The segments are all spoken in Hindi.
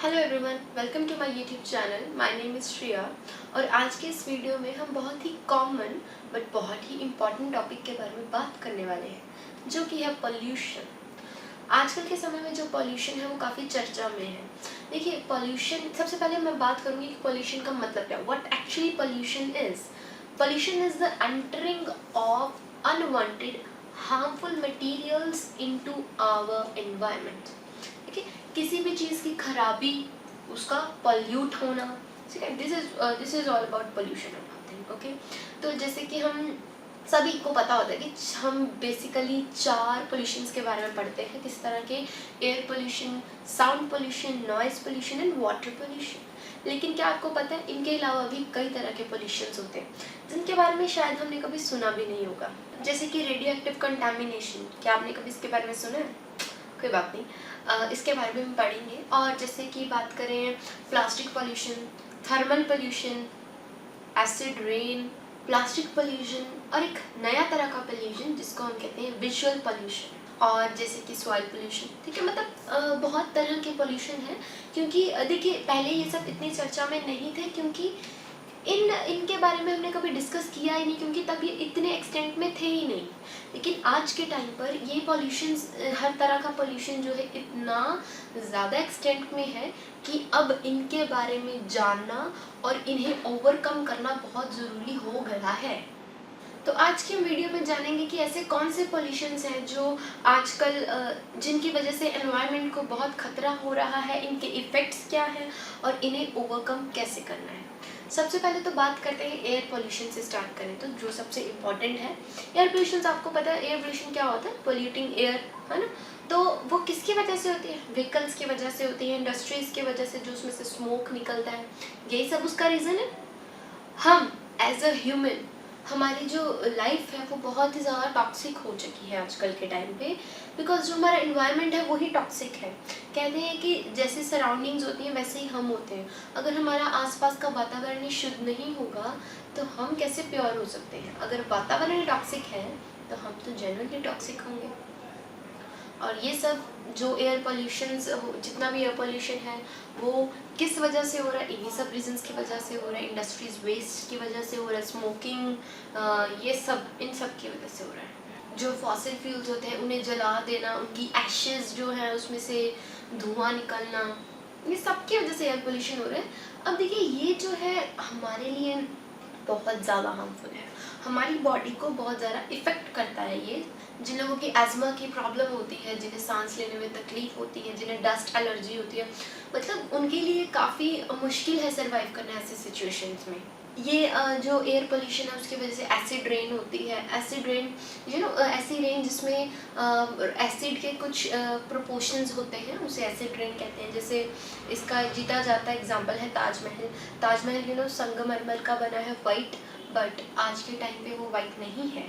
Hello everyone, welcome to my YouTube channel. My name is Shreya और आज के इस वीडियो में हम बहुत ही कॉमन बट बहुत ही इम्पॉर्टेंट टॉपिक के बारे में बात करने वाले हैं, जो कि है पोल्यूशन। आजकल के समय में जो पोल्यूशन है वो काफ़ी चर्चा में है। देखिए, पोल्यूशन, सबसे पहले मैं बात करूँगी कि पोल्यूशन का मतलब क्या है, what actually pollution is. Pollution is the entering of unwanted harmful materials into our environment. ठीक है, किसी भी चीज़ की खराबी, उसका पॉल्यूट होना, ठीक है, this is all about pollution and nothing. Okay, तो जैसे कि हम सभी को पता होता है कि हम बेसिकली 4 पोल्यूशंस के बारे में पढ़ते हैं, किस तरह के, air pollution, sound pollution, noise pollution and water pollution. लेकिन क्या आपको पता है, इनके अलावा भी कई तरह के पोल्यूशंस होते हैं जिनके बारे में शायद हमने कभी सुना भी नहीं होगा। जैसे कि रेडियो एक्टिव कंटामिनेशन, क्या आपने कभी इसके बारे में सुना है? कोई बात नहीं, इसके बारे में हम पढ़ेंगे। और जैसे कि बात करें plastic pollution, thermal pollution, acid rain, plastic pollution और एक नया तरह का पोल्यूशन जिसको हम कहते हैं विजुअल पोल्यूशन, और जैसे कि सॉइल पोल्यूशन। ठीक है, मतलब बहुत तरह के पोल्यूशन है। क्योंकि देखिए, पहले ये सब इतनी चर्चा में नहीं थे, क्योंकि इनके बारे में हमने कभी डिस्कस किया ही नहीं, क्योंकि तब ये इतने एक्सटेंट में थे ही नहीं। लेकिन आज के टाइम पर ये पॉल्यूशन, हर तरह का पॉल्यूशन जो है इतना ज़्यादा एक्सटेंट में है कि अब इनके बारे में जानना और इन्हें ओवरकम करना बहुत ज़रूरी हो गया है। तो आज के वीडियो में जानेंगे कि ऐसे कौन से पॉल्यूशंस हैं जो आजकल जिनकी वजह से एनवायरनमेंट को बहुत खतरा हो रहा है, इनके इफ़ेक्ट्स क्या हैं और इन्हें ओवरकम कैसे करना है। सबसे पहले तो बात करते हैं एयर पोल्यूशन से स्टार्ट करें तो, जो सबसे इम्पॉर्टेंट है एयर पोल्यूशन। आपको पता है एयर पोल्यूशन क्या होता है? पोल्यूटिंग एयर, है ना। तो वो किसकी वजह से होती है? व्हीकल्स की वजह से होती है, इंडस्ट्रीज़ की वजह से, जो उसमें से स्मोक निकलता है, यही सब उसका रीज़न है। हम एज अ ह्यूमन, हमारी जो लाइफ है वो बहुत ही ज़्यादा टॉक्सिक हो चुकी है आजकल के टाइम पे, बिकॉज जो हमारा इन्वायरमेंट है वही टॉक्सिक है। कहते हैं कि जैसे सराउंडिंग्स होती हैं वैसे ही हम होते हैं। अगर हमारा आसपास का वातावरण ही शुद्ध नहीं होगा तो हम कैसे प्योर हो सकते हैं? अगर वातावरण टॉक्सिक है तो हम तो जेन्युइनली टॉक्सिक होंगे। और ये सब जो एयर पोल्यूशन, जितना भी एयर पोल्यूशन है वो किस वजह से हो रहा है? इन्हीं सब रीजंस की वजह से हो रहा है। इंडस्ट्रीज वेस्ट की वजह से हो रहा है, स्मोकिंग, ये सब, इन सब की वजह से हो रहा है। जो फॉसिल फ्यूल्स होते हैं उन्हें जला देना, उनकी एशेज जो है उसमें से धुआं निकलना, ये सब की वजह से एयर पोल्यूशन हो रहा है। अब देखिए, ये जो है हमारे लिए बहुत ज़्यादा हार्मफुल है, हमारी बॉडी को बहुत ज़्यादा इफ़ेक्ट करता है ये। जिन लोगों की एज़मा की प्रॉब्लम होती है, जिन्हें सांस लेने में तकलीफ होती है, जिन्हें डस्ट एलर्जी होती है, मतलब उनके लिए काफ़ी मुश्किल है सर्वाइव करना ऐसे सिचुएशंस में। ये जो एयर पोल्यूशन है उसकी वजह से एसिड रेन होती है। एसिड रेन, ऐसी रेन जिसमें एसिड के कुछ प्रोपोर्शंस होते हैं, उसे एसिड रेन कहते हैं। जैसे इसका जीता जाता एग्जांपल है ताजमहल। ताजमहल संगमरमर का बना है, वाइट, बट आज के टाइम पे वो वाइट नहीं है,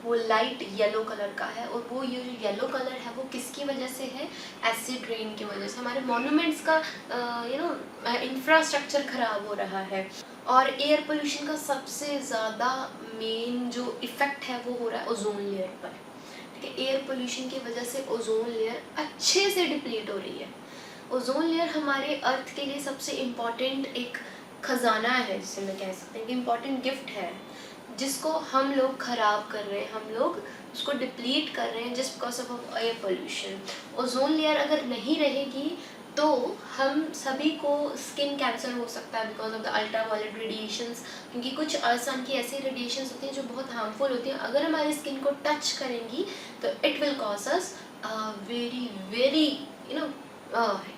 वो लाइट येलो कलर का है। और वो ये जो येलो कलर है वो किसकी वजह से है? एसिड रेन की वजह से। हमारे मॉन्यूमेंट्स का इंफ्रास्ट्रक्चर खराब हो रहा है। और एयर पोल्यूशन का सबसे ज़्यादा मेन जो इफ़ेक्ट है वो हो रहा है ओजोन लेयर पर। ठीक है, एयर पोल्यूशन की वजह से ओजोन लेयर अच्छे से डिप्लीट हो रही है। ओजोन लेयर हमारे अर्थ के लिए सबसे इम्पॉर्टेंट एक खजाना है, जिसे मैं कह सकते हैं कि इम्पॉर्टेंट गिफ्ट है, जिसको हम लोग ख़राब कर रहे हैं, हम लोग उसको डिप्लीट कर रहे हैं just because of air pollution. Ozone layer अगर नहीं रहेगी तो हम सभी को स्किन कैंसर हो सकता है because of the ultraviolet radiations. क्योंकि कुछ सन की ऐसी रेडिएशंस होती हैं जो बहुत हार्मफुल होती हैं, अगर हमारी स्किन को टच करेंगी तो it will cause us very very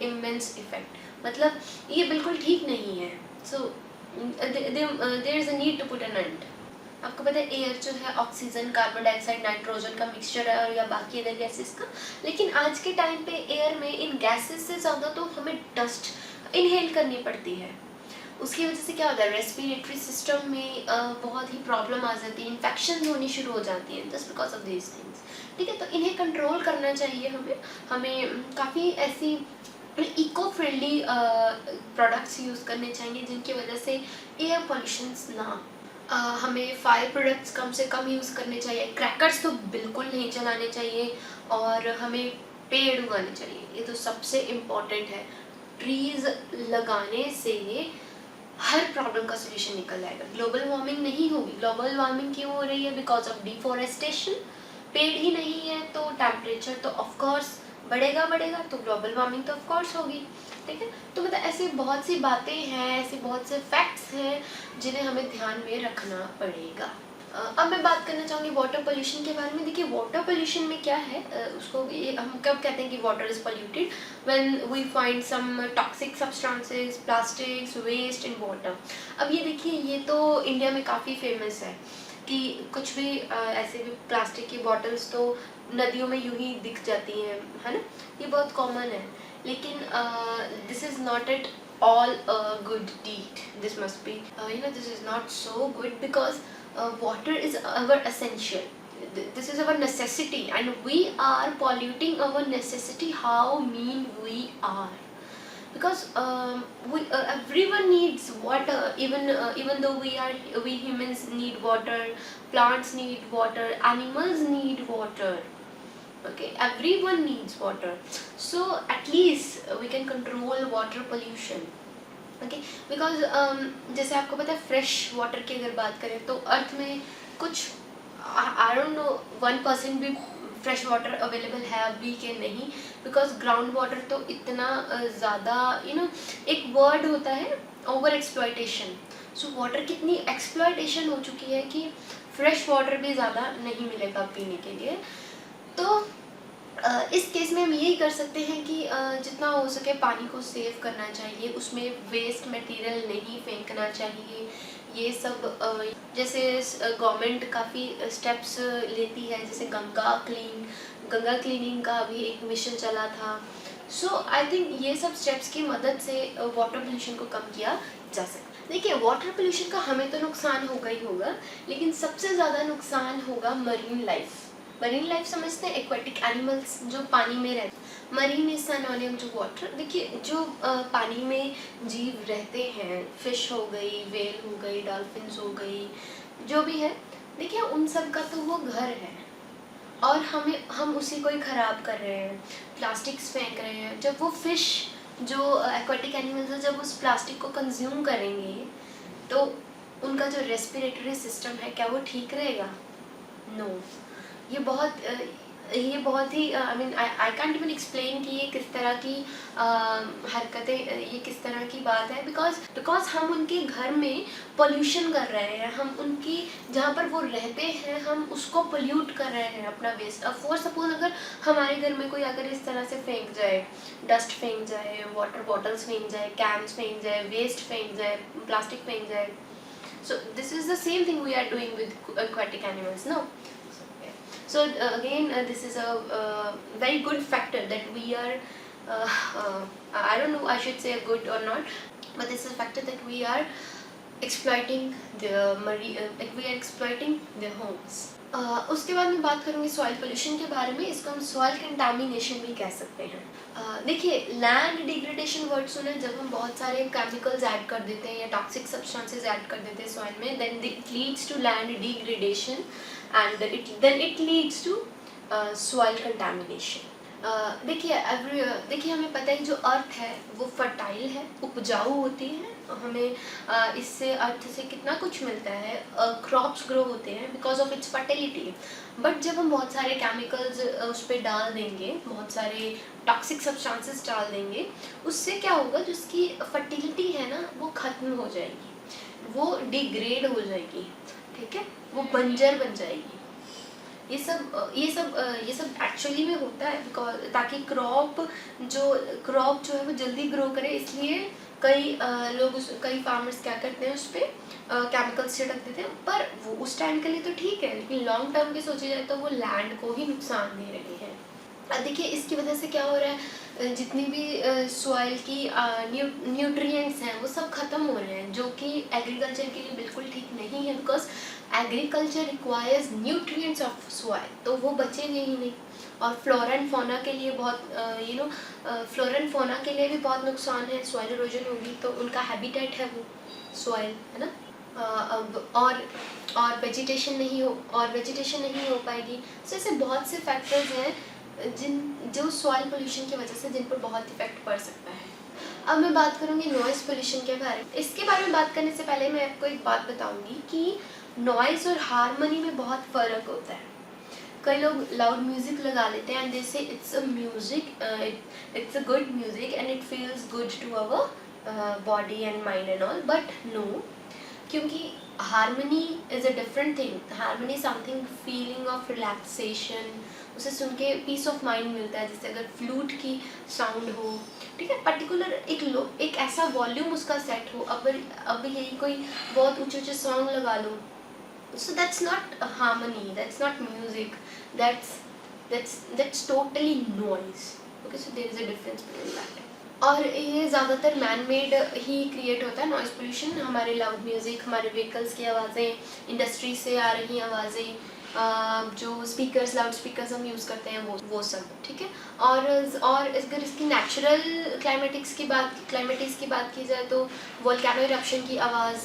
immense effect. मतलब ये बिल्कुल ठीक नहीं है। So there is a need to put an end. आपको पता है एयर जो है ऑक्सीजन, कार्बन डाइऑक्साइड, नाइट्रोजन का मिक्सचर है, और या बाकी अदर गैसेस का। लेकिन आज के टाइम पे एयर में इन गैसेस से ज़्यादा तो हमें डस्ट इनहेल करनी पड़ती है। उसकी वजह से क्या होता है? रेस्पिरेटरी सिस्टम में बहुत ही प्रॉब्लम आ जाती है, इन्फेक्शन होनी शुरू हो जाती है just because of these things. ठीक है, तो इन्हें कंट्रोल करना चाहिए हमें काफ़ी ऐसी इको फ्रेंडली प्रोडक्ट्स यूज़ करने चाहिए जिनकी वजह से एयर पोल्यूशंस ना। हमें फायर प्रोडक्ट्स कम से कम यूज़ करने चाहिए, क्रैकर्स तो बिल्कुल नहीं चलाने चाहिए, और हमें पेड़ उगाने चाहिए। ये तो सबसे इम्पॉर्टेंट है। ट्रीज लगाने से हर प्रॉब्लम का सोल्यूशन निकल जाएगा। ग्लोबल वार्मिंग नहीं होगी। ग्लोबल वार्मिंग क्यों हो रही है? Because of deforestation. पेड़ ही नहीं है तो टेम्परेचर तो ऑफ कोर्स बढ़ेगा, तो ग्लोबल वार्मिंग तो ऑफ कोर्स होगी। ठीक है, तो मतलब ऐसी बहुत सी बातें हैं, ऐसे बहुत से फैक्ट्स हैं जिन्हें हमें ध्यान में रखना पड़ेगा। अब मैं बात करना चाहूँगी वाटर पोल्यूशन के बारे में। देखिए वाटर पोल्यूशन में क्या है, उसको ये हम कब कहते हैं कि water is polluted? When we find some toxic substances, plastics, waste in water. अब ये देखिए, ये तो इंडिया में काफ़ी फेमस है कि कुछ भी ऐसे भी प्लास्टिक की बॉटल्स तो नदियों में यूं ही दिख जाती हैं, है ना? ये बहुत कॉमन है, लेकिन this is not at all a good deed. This must be this is not so good, because water is our essential. This is our necessity, and we are polluting our necessity. How mean we are, because everyone needs water. Even though we humans need water, plants need water, animals need water. Okay, everyone needs water, so at least we can control water pollution. Okay, because जैसे आपको पता है फ्रेश वाटर की अगर बात करें तो अर्थ में कुछ आई डोंट नो 1% भी फ्रेश वाटर अवेलेबल है अभी के नहीं, बिकॉज ग्राउंड वाटर तो इतना ज़्यादा एक वर्ड होता है ओवर एक्सप्लॉयटेशन। सो वाटर की इतनी एक्सप्लॉयटेशन हो चुकी है कि फ्रेश वाटर भी ज़्यादा नहीं मिलेगा पीने के लिए। तो इस केस में हम यही कर सकते हैं कि जितना हो सके पानी को सेव करना चाहिए, उसमें वेस्ट मटेरियल नहीं फेंकना चाहिए। ये सब जैसे गवर्नमेंट काफ़ी स्टेप्स लेती है, जैसे गंगा क्लीनिंग का भी एक मिशन चला था। सो आई थिंक ये सब स्टेप्स की मदद से वाटर पोल्यूशन को कम किया जा सकता है। देखिए वाटर पोल्यूशन का हमें तो नुकसान होगा ही होगा, लेकिन सबसे ज़्यादा नुकसान होगा मरीन लाइफ। मरीन लाइफ समझते हैं एक्वाटिक एनिमल्स जो पानी में रहते हैं। Marine is synonym to water. देखिए जो पानी में जीव रहते हैं, फिश हो गई, वेल हो गई, डॉल्फिन्स हो गई, जो भी है, देखिए उन सब का तो वो घर है, और हम उसी को ही ख़राब कर रहे हैं, प्लास्टिक्स फेंक रहे हैं। जब वो फिश जो एक्वाटिक एनिमल्स है, जब उस प्लास्टिक को कंज्यूम करेंगे तो उनका जो रेस्पिरेटरी सिस्टम है, क्या वो ठीक रहेगा? नो। ये बहुत ही आई कैंट इवन एक्सप्लेन कि ये किस तरह की हरकतें, ये किस तरह की बात है, बिकॉज हम उनके घर में पोल्यूशन कर रहे हैं। हम उनकी जहाँ पर वो रहते हैं हम उसको पोल्यूट कर रहे हैं अपना वेस्ट। अब फॉर सपोज अगर हमारे घर में कोई अगर इस तरह से फेंक जाए, डस्ट फेंक जाए, वाटर बॉटल्स फेंक जाए, कैन्स फेंक जाए, वेस्ट फेंक जाए, प्लास्टिक फेंक जाए, so this is the same thing we are doing with aquatic animals, no? So again this is a very good factor that we are I don't know, I should say good or not, but this is a factor that we are exploiting we are exploiting their homes. उसके बाद मैं बात करूँगी सॉइल पोल्यूशन के बारे में। इसको हम सॉइल कंटामिनेशन भी कह सकते हैं। देखिए लैंड डिग्रेडेशन वर्ड सुना है, जब हम बहुत सारे केमिकल्स ऐड कर देते हैं या टॉक्सिक सब्सटेंसेस ऐड कर देते हैं सॉइल में, then it leads to land degradation and then it leads to soil contamination. देखिए हमें पता है जो अर्थ है वो फर्टाइल है, उपजाऊ होती है। हमें इससे अर्थ से कितना कुछ मिलता है, क्रॉप्स ग्रो होते हैं because of its fertility. But जब हम बहुत सारे केमिकल्स उस पर डाल देंगे, बहुत सारे टॉक्सिक सब्सटेंसेस डाल देंगे, उससे क्या होगा, जो उसकी फर्टिलिटी है ना वो ख़त्म हो जाएगी, वो डिग्रेड हो जाएगी, ठीक है, वो बंजर बन जाएगी। ये सब एक्चुअली में होता है बिकॉज ताकि क्रॉप जो है वो जल्दी ग्रो करे, इसलिए कई फार्मर्स क्या करते हैं उस पर केमिकल्स छिड़क देते हैं। पर वो उस टाइम के लिए तो ठीक है, लेकिन लॉन्ग टर्म की सोची जाए तो वो लैंड को ही नुकसान दे रहे हैं। देखिए इसकी वजह से क्या हो रहा है, जितनी भी सॉइल की न्यूट्रिएंट्स हैं वो सब ख़त्म हो रहे हैं, जो कि एग्रीकल्चर के लिए बिल्कुल ठीक नहीं है, because agriculture requires nutrients of soil, तो वो बचेंगे ही नहीं। और फ्लोरा एंड फौना के लिए फ्लोरा एंड फौना के लिए भी बहुत नुकसान है, सॉइल इरोजन होगी तो उनका हैबिटेट है वो सॉइल, है ना। और वेजिटेशन नहीं हो पाएगी। सो ऐसे बहुत से फैक्टर्स हैं जो सॉइल पोल्यूशन की वजह से जिन पर बहुत इफेक्ट पड़ सकता है। अब मैं बात करूँगी नॉइज़ पोल्यूशन के बारे में। इसके बारे में बात करने से पहले मैं आपको एक बात बताऊँगी कि नॉइज़ और हारमोनी में बहुत फ़र्क होता है। कई लोग लाउड म्यूज़िक लगा लेते हैं and they say it's a music, it's a good music and it feels good to our body and mind and all, but no, क्योंकि harmony is a different thing. Harmony something feeling of relaxation, उसे सुन के पीस ऑफ माइंड मिलता है। जैसे अगर फ्लूट की साउंड हो, ठीक है, पर्टिकुलर एक ऐसा वॉल्यूम उसका सेट हो। अब यही कोई बहुत ऊंचे ऊंचे सॉन्ग लगा लो, so that's not a harmony, that's not music, that's totally noise. Okay, so there is a difference between that. और ये ज़्यादातर मैन मेड ही क्रिएट होता है नॉइज़ पोल्यूशन। हमारे लाउड म्यूज़िक, हमारे व्हीकल्स की आवाज़ें, इंडस्ट्री से आ रही आवाज़ें, जो स्पीकर्स, लाउड स्पीकर्स हम यूज़ करते हैं, वो सब, ठीक है। और अगर इसकी नेचुरल क्लाइमेटिक्स की बात की जाए तो वोल्केनो इरप्शन की आवाज़,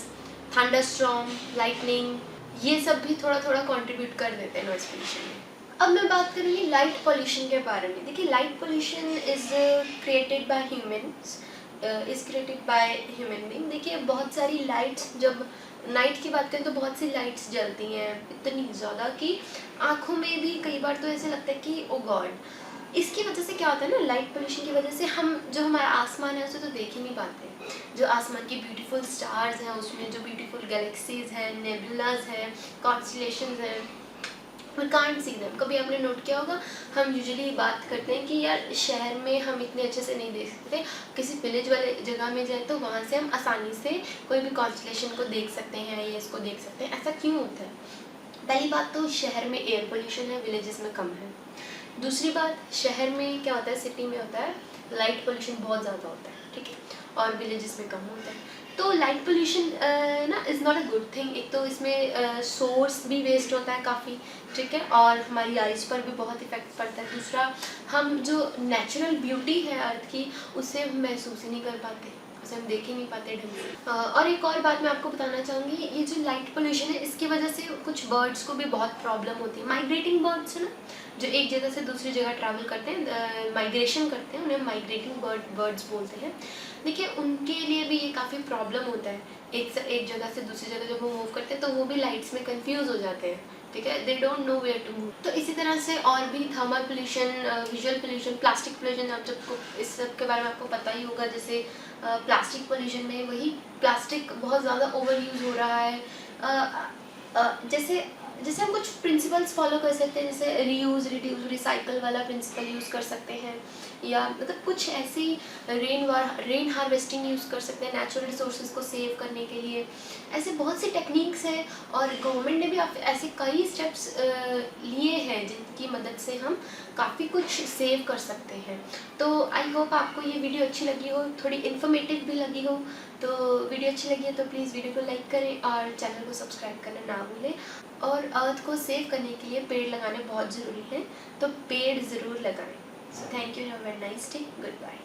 थंडरस्टॉर्म, लाइटनिंग, ये सब भी थोड़ा थोड़ा कंट्रीब्यूट कर देते हैं नॉइज़ पोल्यूशन में। अब मैं बात करूँगी लाइट पोल्यूशन के बारे में। देखिए, light pollution is created by human being. देखिए, बहुत सारी लाइट्स, जब नाइट की बात करें तो बहुत सी लाइट्स जलती हैं, इतनी ज़्यादा कि आँखों में भी कई बार तो ऐसे लगता है कि ओ गॉड। इसकी वजह से क्या होता है ना, लाइट पोल्यूशन की वजह से हम जो हमारा आसमान है उसे तो देख ही नहीं पाते। जो आसमान की ब्यूटीफुल स्टार्स हैं, उसमें जो ब्यूटीफुल गैलेक्सीज हैं, नेबुलाज हैं, कॉन्स्टलेशंस हैं, वी कांट सी देम। कभी आपने नोट किया होगा, हम यूजुअली बात करते हैं कि यार शहर में हम इतने अच्छे से नहीं देख सकते, किसी विलेज वाले जगह में जाए तो वहाँ से हम आसानी से कोई भी कॉन्स्टलेशन को देख सकते हैं या इसको देख सकते हैं। ऐसा क्यों होता है? पहली बात तो शहर में एयर पोल्यूशन है, विलेजेस में कम है। दूसरी बात, शहर में क्या होता है, सिटी में होता है लाइट पोल्यूशन बहुत ज़्यादा होता है, ठीक है, और विलेजेस में कम होता है। तो लाइट पोल्यूशन ना is not a good thing. एक तो इसमें सोर्स भी वेस्ट होता है काफ़ी, ठीक है, और हमारी आइज़ पर भी बहुत इफेक्ट पड़ता है। दूसरा, हम जो नेचुरल ब्यूटी है अर्थ की, उसे हम महसूस ही नहीं कर पाते, उसे हम देख ही नहीं पाते ढंग से। और एक और बात मैं आपको बताना चाहूँगी, ये जो लाइट पोल्यूशन है इसकी वजह से कुछ बर्ड्स को भी बहुत प्रॉब्लम होती है। माइग्रेटिंग बर्ड्स है ना, जो एक जगह से दूसरी जगह ट्रैवल करते हैं, माइग्रेशन करते हैं, उन्हें माइग्रेटिंग बर्ड्स बोलते हैं। देखिए, उनके लिए भी ये काफ़ी प्रॉब्लम होता है। एक जगह से दूसरी जगह जब वो मूव करते हैं तो वो भी लाइट्स में कंफ्यूज हो जाते हैं, ठीक है, they don't know where to move. तो इसी तरह से और भी thermal pollution, visual pollution, plastic pollution, आप सबको इस सब के बारे में आपको पता ही होगा। जैसे प्लास्टिक पोल्यूशन में वही प्लास्टिक बहुत ज़्यादा ओवर यूज़ हो रहा है। जैसे हम कुछ प्रिंसिपल्स फॉलो कर सकते हैं, जैसे रीयूज़, रिड्यूस, रिसाइकल वाला प्रिंसिपल यूज़ कर सकते हैं, या मतलब कुछ ऐसी रेन हार्वेस्टिंग यूज़ कर सकते हैं नेचुरल रिसोर्सेज को सेव करने के लिए। ऐसे बहुत सी टेक्निक्स हैं और गवर्नमेंट ने भी ऐसे कई स्टेप्स लिए हैं जिनकी मदद से हम काफ़ी कुछ सेव कर सकते हैं। तो आई होप आपको ये वीडियो अच्छी लगी हो, थोड़ी इन्फॉर्मेटिव भी लगी हो। तो वीडियो अच्छी लगी है तो प्लीज़ वीडियो को लाइक करें और चैनल को सब्सक्राइब करना ना भूलें। और अर्थ को सेव करने के लिए पेड़ लगाने बहुत ज़रूरी है, तो पेड़ ज़रूर लगाएं। So thank you, have a nice day, good bye.